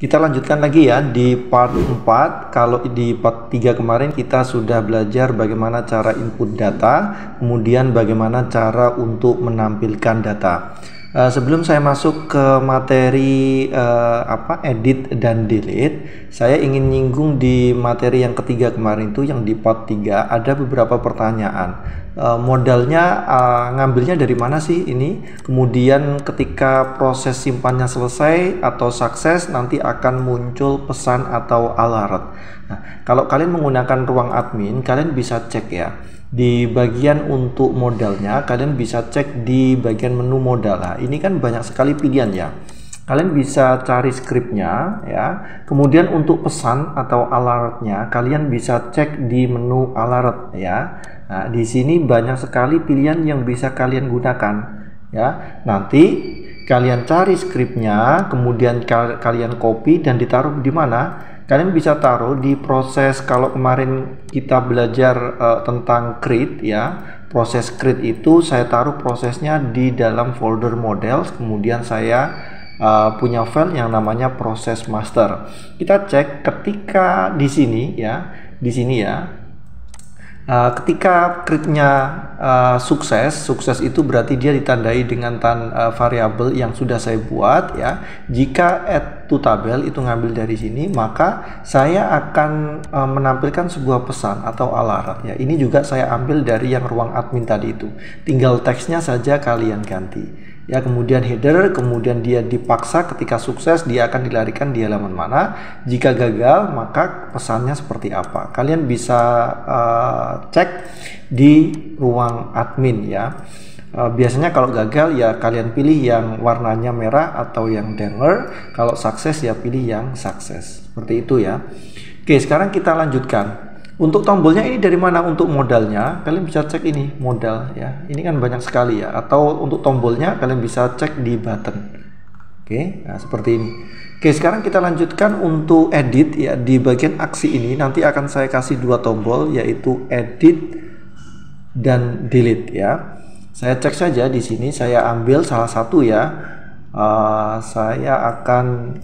Kita lanjutkan lagi ya di part 4. Kalau di part 3 kemarin kita sudah belajar bagaimana cara input data, kemudian bagaimana cara untuk menampilkan data. Sebelum saya masuk ke materi edit dan delete, saya ingin nyinggung di materi yang ketiga kemarin itu, yang di part 3 ada beberapa pertanyaan. Modalnya ngambilnya dari mana sih ini, kemudian ketika proses simpannya selesai atau sukses nanti akan muncul pesan atau alert. Nah, kalau kalian menggunakan ruang admin, kalian bisa cek ya di bagian untuk modalnya, kalian bisa cek di bagian menu modal. Nah, ini kan banyak sekali pilihan ya. Kalian bisa cari skripnya ya. Kemudian untuk pesan atau alertnya kalian bisa cek di menu alert ya. Nah, di sini banyak sekali pilihan yang bisa kalian gunakan ya. Nanti kalian cari skripnya, kemudian kalian copy dan ditaruh di mana? Kalian bisa taruh di proses. Kalau kemarin kita belajar tentang create ya, proses create itu saya taruh prosesnya di dalam folder model, kemudian saya punya file yang namanya proses master. Kita cek ketika di sini ya, ketika create-nya sukses itu berarti dia ditandai dengan variabel yang sudah saya buat ya. Jika add to tabel itu ngambil dari sini, maka saya akan menampilkan sebuah pesan atau alert ya. Ini juga saya ambil dari yang ruang admin tadi itu. Tinggal teksnya saja kalian ganti. Ya, kemudian header, kemudian dia dipaksa ketika sukses dia akan dilarikan di halaman mana. Jika gagal maka pesannya seperti apa. Kalian bisa cek di ruang admin ya. Biasanya kalau gagal ya kalian pilih yang warnanya merah atau yang danger. Kalau sukses ya pilih yang sukses. Seperti itu ya. Oke, sekarang kita lanjutkan. Untuk tombolnya ini dari mana? Untuk modalnya kalian bisa cek ini modal ya. Ini kan banyak sekali ya. Atau untuk tombolnya kalian bisa cek di button. Oke, nah seperti ini. Oke, sekarang kita lanjutkan untuk edit ya. Di bagian aksi ini nanti akan saya kasih dua tombol, yaitu edit dan delete ya. Saya cek saja di sini. Saya ambil salah satu ya. Saya akan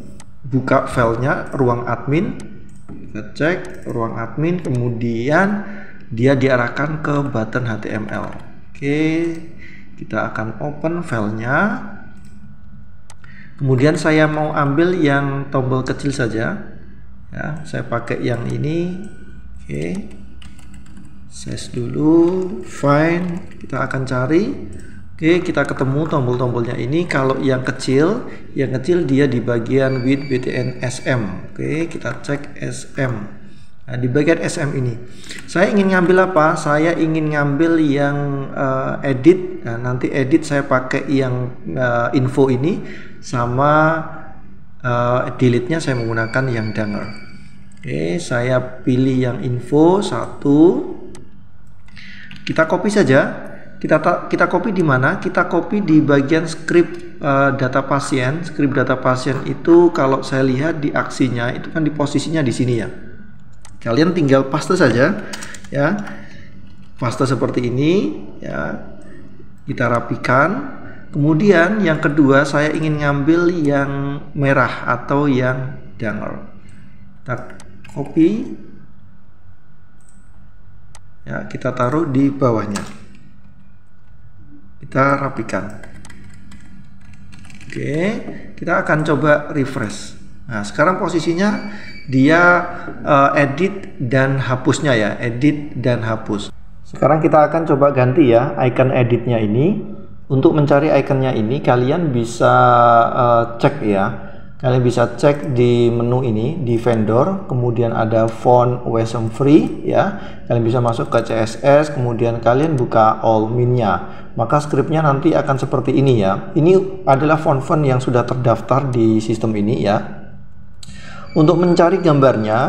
buka filenya ruang admin. Kita cek ruang admin, kemudian dia diarahkan ke button HTML. Oke, kita akan open filenya. Kemudian saya mau ambil yang tombol kecil saja ya, saya pakai yang ini. Oke, size dulu, find, kita akan cari. Oke, kita ketemu tombol-tombolnya ini. Kalau yang kecil dia di bagian width, btn, sm. Oke, kita cek sm. Nah, di bagian sm ini saya ingin ngambil apa? Saya ingin ngambil yang edit. Nah, nanti edit saya pakai yang info ini, sama delete nya saya menggunakan yang danger. Oke, saya pilih yang info satu. Kita copy saja. Kita copy di mana? Kita copy di bagian script data pasien. Script data pasien itu kalau saya lihat di aksinya itu kan di posisinya di sini ya. Kalian tinggal paste saja ya. Paste seperti ini ya. Kita rapikan. Kemudian yang kedua saya ingin ngambil yang merah atau yang danger. Kita copy ya, kita taruh di bawahnya. Kita rapikan. Oke, kita akan coba refresh. Nah, sekarang posisinya dia edit dan hapusnya ya, edit dan hapus. Sekarang kita akan coba ganti ya icon editnya ini. Untuk mencari ikonnya ini kalian bisa cek ya. Kalian bisa cek di menu ini, di vendor, kemudian ada font WSM free ya. Kalian bisa masuk ke CSS, kemudian kalian buka all min-nya. Maka skripnya nanti akan seperti ini ya. Ini adalah font-font yang sudah terdaftar di sistem ini ya. Untuk mencari gambarnya,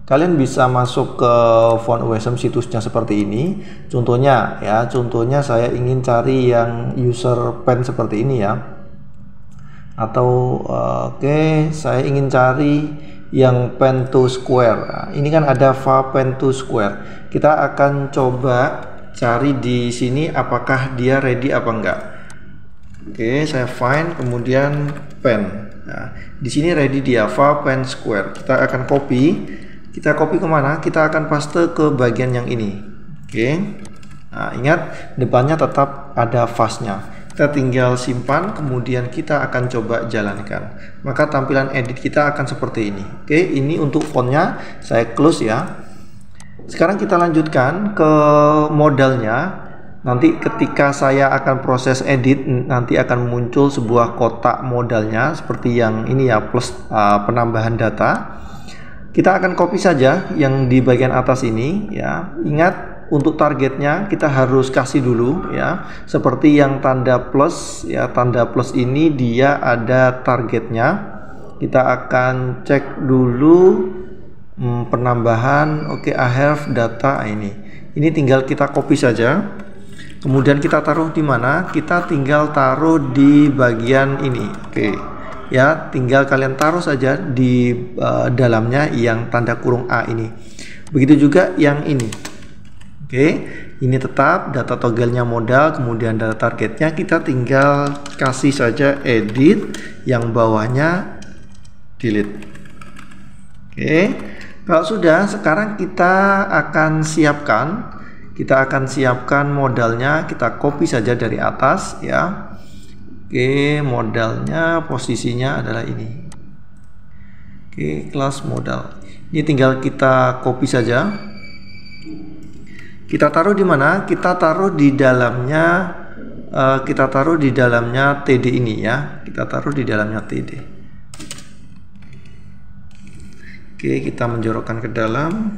kalian bisa masuk ke font WSM situsnya seperti ini. Contohnya ya, saya ingin cari yang user pen seperti ini ya. Atau oke, saya ingin cari yang pen to square. Nah, ini kan ada pen to square. Kita akan coba cari di sini apakah dia ready apa enggak. Oke, saya find, kemudian pen. Nah, di sini ready Java Pen Square. Kita akan copy. Kita copy kemana? Kita akan paste ke bagian yang ini. Oke. Nah, ingat depannya tetap ada fastnya. Kita tinggal simpan, kemudian kita akan coba jalankan. Maka tampilan edit kita akan seperti ini. Oke, ini untuk fontnya saya close ya. Sekarang kita lanjutkan ke modalnya. Nanti ketika saya akan proses edit, nanti akan muncul sebuah kotak modalnya seperti yang ini ya, plus penambahan data. Kita akan copy saja yang di bagian atas ini ya. Ingat, untuk targetnya kita harus kasih dulu ya, seperti yang tanda plus ya, tanda plus ini dia ada targetnya. Kita akan cek dulu penambahan. Oke, I have data ini tinggal kita copy saja, kemudian kita taruh di mana? Kita tinggal taruh di bagian ini. Oke ya, tinggal kalian taruh saja di dalamnya yang tanda kurung A ini. Begitu juga yang ini. Oke, ini tetap data toggle-nya modal, kemudian data targetnya kita tinggal kasih saja edit, yang bawahnya delete. Oke, kalau sudah, sekarang kita akan siapkan modalnya. Kita copy saja dari atas ya. Oke, modalnya posisinya adalah ini. Oke, kelas modal. Ini tinggal kita copy saja. Kita taruh di mana? Kita taruh di dalamnya TD ini ya. Kita taruh di dalamnya TD. Oke, kita menjorokkan ke dalam.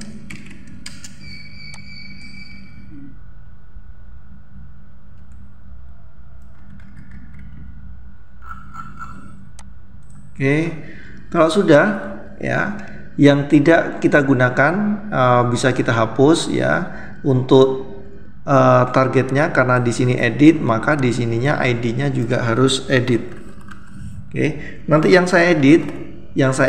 Oke, kalau sudah ya, yang tidak kita gunakan bisa kita hapus ya. Untuk targetnya, karena di sini edit, maka di sininya ID-nya juga harus edit. Oke, nanti yang saya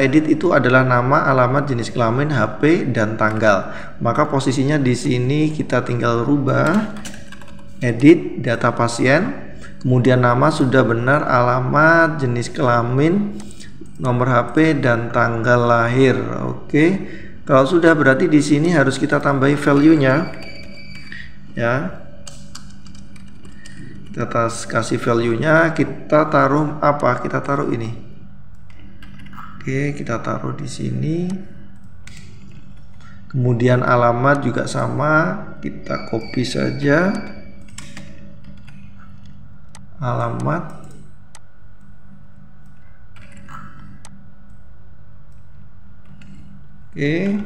edit itu adalah nama, alamat, jenis kelamin, HP, dan tanggal. Maka posisinya di sini kita tinggal rubah, edit data pasien, kemudian nama sudah benar, alamat, jenis kelamin, nomor HP, dan tanggal lahir. Oke, kalau sudah berarti di sini harus kita tambahi value-nya. Ya, kita kasih value-nya, kita taruh apa? Kita taruh ini. Oke, kita taruh di sini. Kemudian alamat juga sama, kita copy saja alamat. Oke,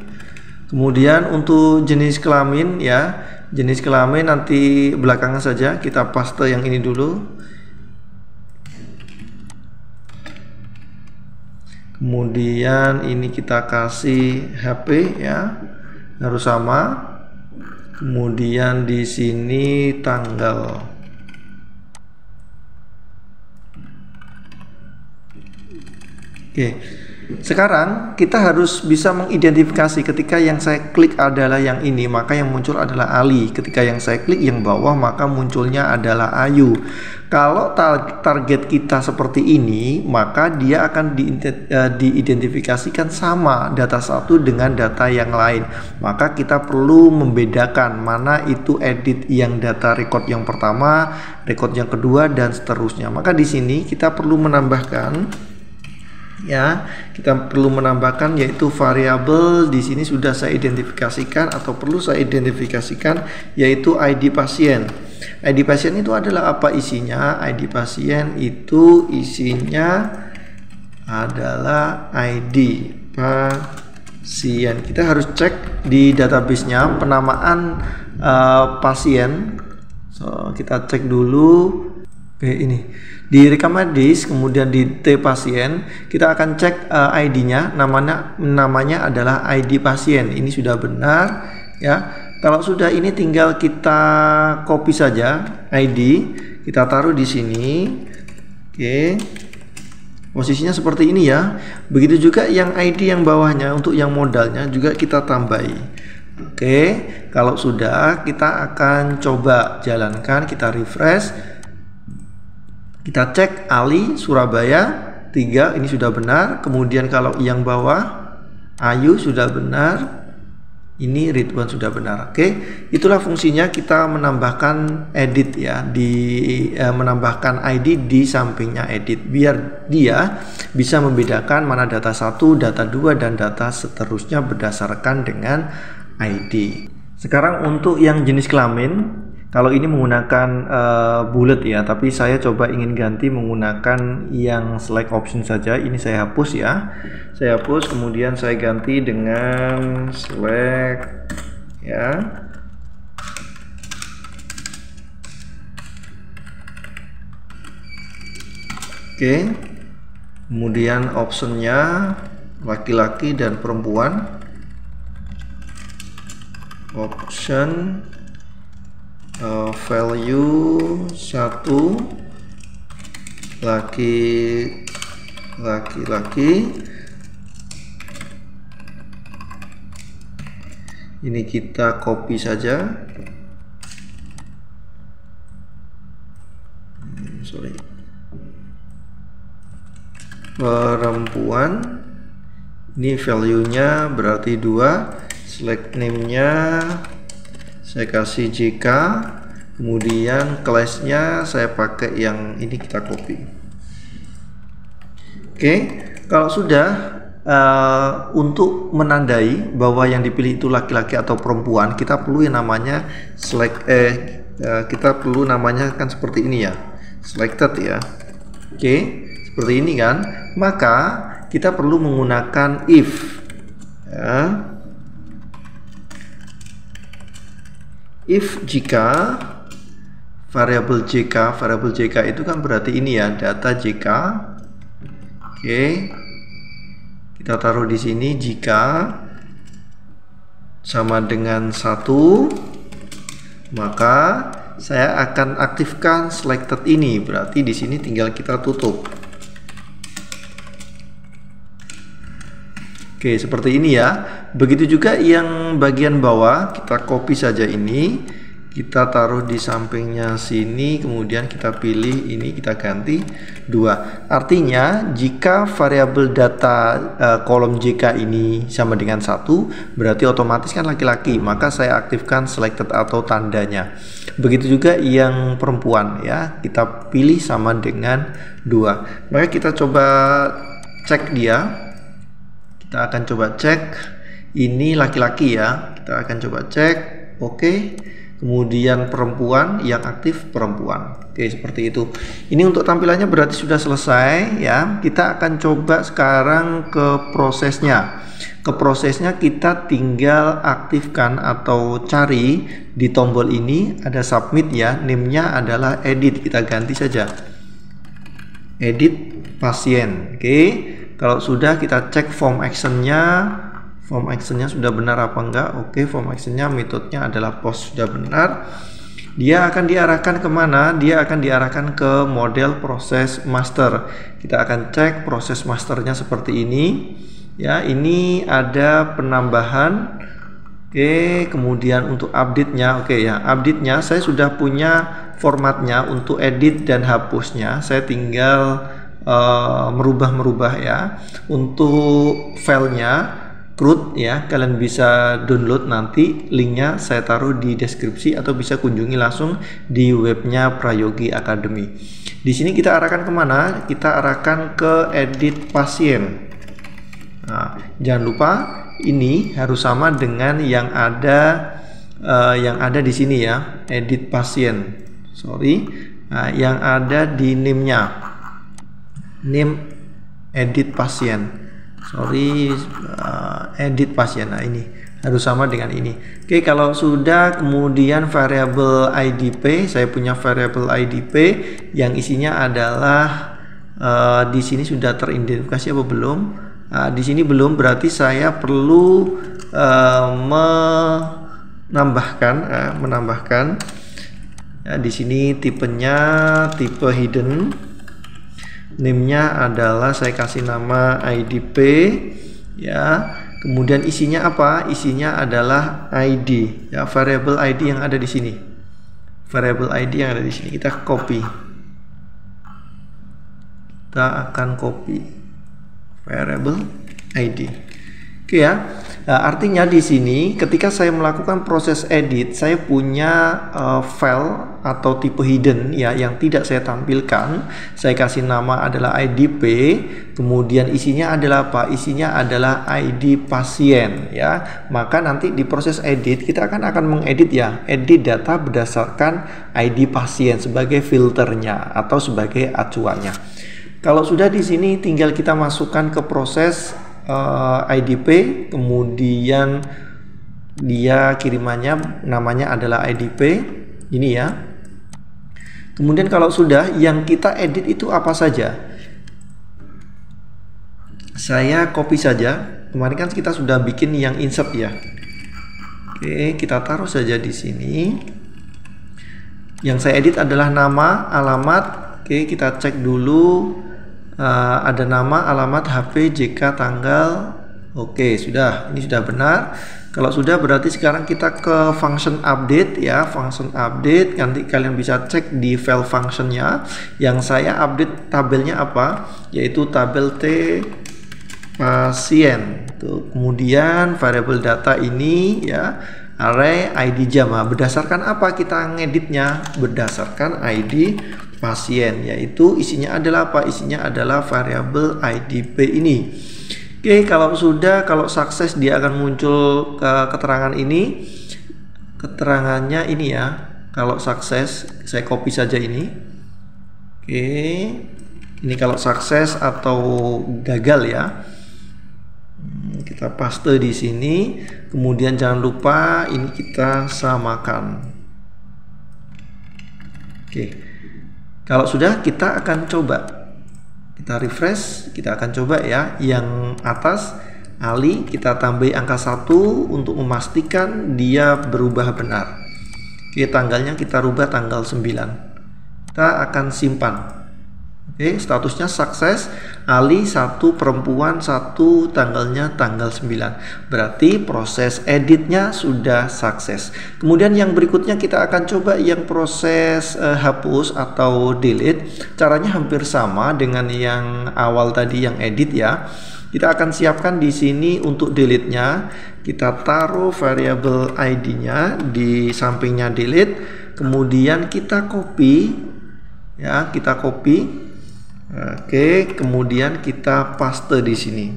kemudian untuk jenis kelamin ya, jenis kelamin nanti belakangan saja, kita paste yang ini dulu. Kemudian ini kita kasih HP ya, harus sama. Kemudian di sini tanggal. Oke. Sekarang kita harus bisa mengidentifikasi ketika yang saya klik adalah yang ini, maka yang muncul adalah Ali. Ketika yang saya klik yang bawah, maka munculnya adalah Ayu. Kalau target kita seperti ini, maka dia akan diidentifikasikan sama data satu dengan data yang lain. Maka kita perlu membedakan mana itu edit yang data record yang pertama, record yang kedua, dan seterusnya. Maka di sini kita perlu menambahkan ya, kita perlu menambahkan yaitu variabel. Di sini sudah saya identifikasikan atau perlu saya identifikasikan yaitu ID pasien. ID pasien itu adalah apa isinya? ID pasien itu isinya adalah ID pasien. Kita harus cek di database-nya penamaan pasien. So, kita cek dulu. Oke, ini di rekaman disk, kemudian di T pasien, kita akan cek ID-nya, namanya adalah ID pasien. Ini sudah benar ya. Kalau sudah, ini tinggal kita copy saja ID, kita taruh di sini. Oke, posisinya seperti ini ya. Begitu juga yang ID yang bawahnya, untuk yang modalnya juga kita tambahi. Oke, kalau sudah, kita akan coba jalankan, kita refresh. Kita cek Ali Surabaya. 3 ini sudah benar. Kemudian kalau yang bawah Ayu sudah benar, ini Ridwan sudah benar. Oke, itulah fungsinya kita menambahkan edit ya, menambahkan ID di sampingnya edit, biar dia bisa membedakan mana data 1, data 2, dan data seterusnya berdasarkan dengan ID. Sekarang untuk yang jenis kelamin, kalau ini menggunakan bullet ya, tapi saya coba ingin ganti menggunakan yang select option saja. Ini saya hapus ya. Saya hapus, kemudian saya ganti dengan select ya. Oke. Kemudian optionnya laki-laki dan perempuan. Option value 1 laki-laki. Ini kita copy saja. Perempuan, ini value-nya berarti 2. Select name-nya saya kasih JK, kemudian class-nya saya pakai yang ini, kita copy. Oke, kalau sudah untuk menandai bahwa yang dipilih itu laki-laki atau perempuan, kita perlu yang namanya select kita perlu namanya kan seperti ini ya, selected ya. Oke, seperti ini kan. Maka kita perlu menggunakan if ya. If jika variabel JK itu kan berarti ini ya, data JK. Oke, kita taruh di sini, jika sama dengan 1, maka saya akan aktifkan selected ini. Berarti di sini tinggal kita tutup. Oke, seperti ini ya. Begitu juga yang bagian bawah, kita copy saja ini, kita taruh di sampingnya sini, kemudian kita pilih ini, kita ganti 2. Artinya jika variabel data kolom JK ini sama dengan 1, berarti otomatis kan laki-laki, maka saya aktifkan selected atau tandanya. Begitu juga yang perempuan ya, kita pilih sama dengan 2. Maka kita coba cek dia. Kita akan coba cek, ini laki-laki ya, kita akan coba cek. Oke, kemudian perempuan, yang aktif perempuan. Oke, seperti itu. Ini untuk tampilannya berarti sudah selesai ya. Kita akan coba sekarang ke prosesnya. Ke prosesnya kita tinggal aktifkan atau cari di tombol ini ada submit ya, name-nya adalah edit, kita ganti saja edit pasien. Oke, kalau sudah kita cek form actionnya sudah benar apa enggak. Oke, form actionnya metodenya adalah post, sudah benar. Dia akan diarahkan kemana? Dia akan diarahkan ke model proses master. Kita akan cek proses masternya seperti ini ya. Ini ada penambahan. Oke, kemudian untuk update-nya, oke ya, update-nya saya sudah punya formatnya untuk edit dan hapusnya. Saya tinggal merubah ya. Untuk filenya CRUD ya, kalian bisa download, nanti linknya saya taruh di deskripsi atau bisa kunjungi langsung di webnya Prayogi Academy. Di sini kita arahkan kemana? Kita arahkan ke edit pasien. Nah, jangan lupa ini harus sama dengan yang ada di sini ya, edit pasien. Nah, yang ada di name-nya. Name edit pasien, edit pasien. Nah, ini harus sama dengan ini. Oke, kalau sudah, kemudian variabel IDP, saya punya variabel IDP yang isinya adalah di sini sudah teridentifikasi apa belum? Di sini belum, berarti saya perlu menambahkan ya, di sini tipenya tipe hidden. Name-nya adalah saya kasih nama IDP ya. Kemudian isinya apa? Isinya adalah ID ya, variable ID yang ada di sini. Variable ID yang ada di sini kita copy. kita akan copy variable ID. Oke ya. Artinya di sini ketika saya melakukan proses edit, saya punya file atau tipe hidden ya yang tidak saya tampilkan. Saya kasih nama adalah IDP, kemudian isinya adalah apa? Isinya adalah ID pasien ya. Maka nanti di proses edit kita akan mengedit ya, edit data berdasarkan ID pasien sebagai filternya atau sebagai acuannya. Kalau sudah di sini tinggal kita masukkan ke proses IDP, kemudian dia kirimannya namanya adalah IDP ini ya. Kemudian kalau sudah, yang kita edit itu apa saja? Saya copy saja. Kemarin kan kita sudah bikin yang insert ya. Oke, kita taruh saja di sini. Yang saya edit adalah nama, alamat. Oke, kita cek dulu. Ada nama, alamat, HP, JK, tanggal. Oke, sudah. Ini sudah benar. Kalau sudah berarti sekarang kita ke function update ya, function update. Nanti kalian bisa cek di file functionnya. Yang saya update tabelnya apa? Yaitu tabel T pasien. Tuh. Kemudian variable data ini ya, array ID jam. Berdasarkan apa kita ngeditnya? Berdasarkan ID pasien, yaitu isinya adalah apa? Isinya adalah variable IDP ini. Oke, kalau sudah, kalau sukses dia akan muncul keterangan ini. Keterangannya ini ya. Kalau sukses, saya copy saja ini. Oke. Ini kalau sukses atau gagal ya. Kita paste di sini. Kemudian jangan lupa ini kita samakan. Oke. Kalau sudah, kita akan coba. Kita refresh, kita akan coba ya. Yang atas, Ali, kita tambahi angka 1 untuk memastikan dia berubah benar. Oke, tanggalnya kita rubah tanggal 9. Kita akan simpan. Oke, statusnya sukses. Ali 1, perempuan 1, tanggalnya tanggal 9. Berarti proses editnya sudah sukses. Kemudian yang berikutnya kita akan coba yang proses hapus atau delete. Caranya hampir sama dengan yang awal tadi yang edit ya. Kita akan siapkan di sini untuk delete-nya. Kita taruh variable ID-nya di sampingnya delete. Kemudian kita copy ya, kita copy. Oke, kemudian kita paste di sini.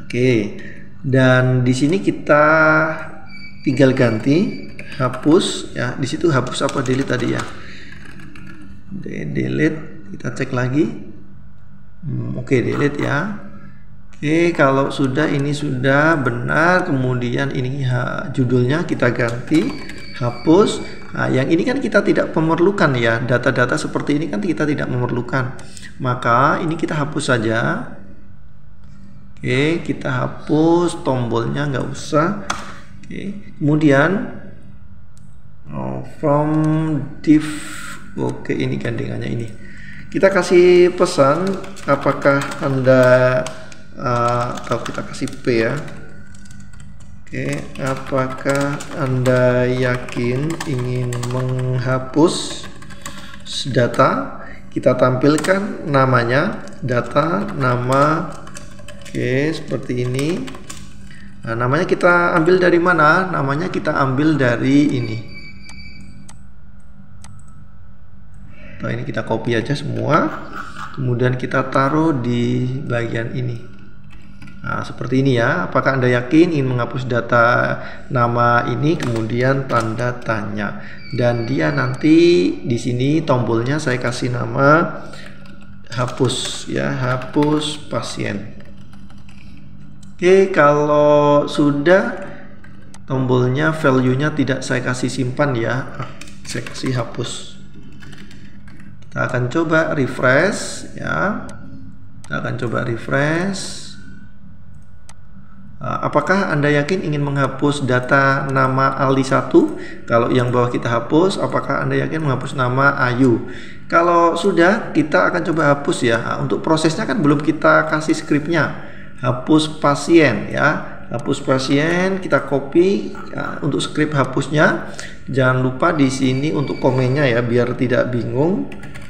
Oke, dan di sini kita tinggal ganti hapus ya. Di situ hapus apa delete tadi ya? Delete, kita cek lagi. Oke, delete ya. Oke, kalau sudah ini sudah benar, kemudian ini judulnya kita ganti hapus. Nah, yang ini kan kita tidak memerlukan ya, data-data seperti ini kan kita tidak memerlukan, maka ini kita hapus saja. Oke, kita hapus tombolnya, nggak usah. Oke, kemudian from div. Oke, ini gandengannya ini. Kita kasih pesan, apakah Anda atau kita kasih P ya. Oke, apakah Anda yakin ingin menghapus data? Kita tampilkan namanya, data, nama. Oke, seperti ini. Nah, namanya kita ambil dari mana? Namanya kita ambil dari ini. Nah, ini kita copy aja semua. Kemudian kita taruh di bagian ini. Nah, seperti ini ya. Apakah Anda yakin ingin menghapus data nama ini? Kemudian tanda tanya. Dan dia nanti di sini tombolnya saya kasih nama hapus ya, hapus pasien. Oke, kalau sudah tombolnya value-nya tidak saya kasih simpan ya. Saya kasih hapus. Kita akan coba refresh ya. Kita akan coba refresh. Apakah Anda yakin ingin menghapus data nama Ali 1? Kalau yang bawah kita hapus, apakah Anda yakin menghapus nama Ayu? Kalau sudah, kita akan coba hapus ya. Untuk prosesnya kan belum kita kasih skripnya. Hapus pasien ya. Hapus pasien, kita copy ya, untuk skrip hapusnya. Jangan lupa di sini untuk komennya ya, biar tidak bingung.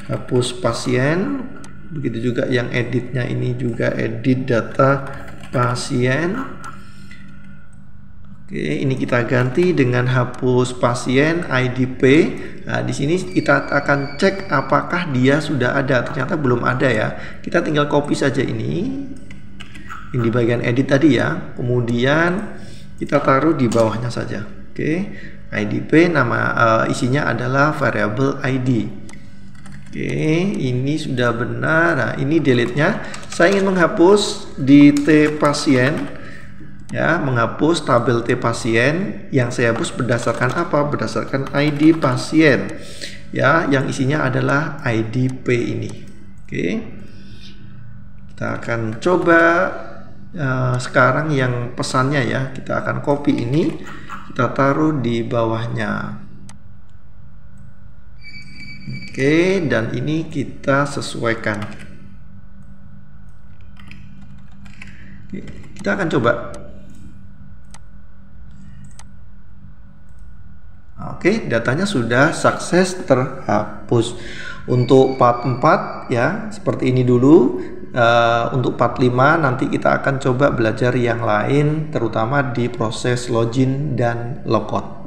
hapus pasien. Begitu juga yang editnya ini juga edit data pasien. Oke, ini kita ganti dengan hapus pasien IDP. Nah, di sini kita akan cek apakah dia sudah ada. Ternyata belum ada ya. Kita tinggal copy saja ini di bagian edit tadi ya. Kemudian kita taruh di bawahnya saja. Oke, IDP nama isinya adalah variable ID. Oke, ini sudah benar. Nah, ini delete-nya. Saya ingin menghapus di T pasien, ya, menghapus tabel T pasien. Yang saya hapus berdasarkan apa? Berdasarkan ID pasien, ya, yang isinya adalah IDP ini. Oke, kita akan coba sekarang yang pesannya ya. Kita akan copy ini, kita taruh di bawahnya. Oke, dan ini kita sesuaikan. Oke, kita akan coba. Oke, datanya sudah sukses terhapus. Untuk part 4 ya, seperti ini dulu. Untuk part 5 nanti kita akan coba belajar yang lain, terutama di proses login dan logout.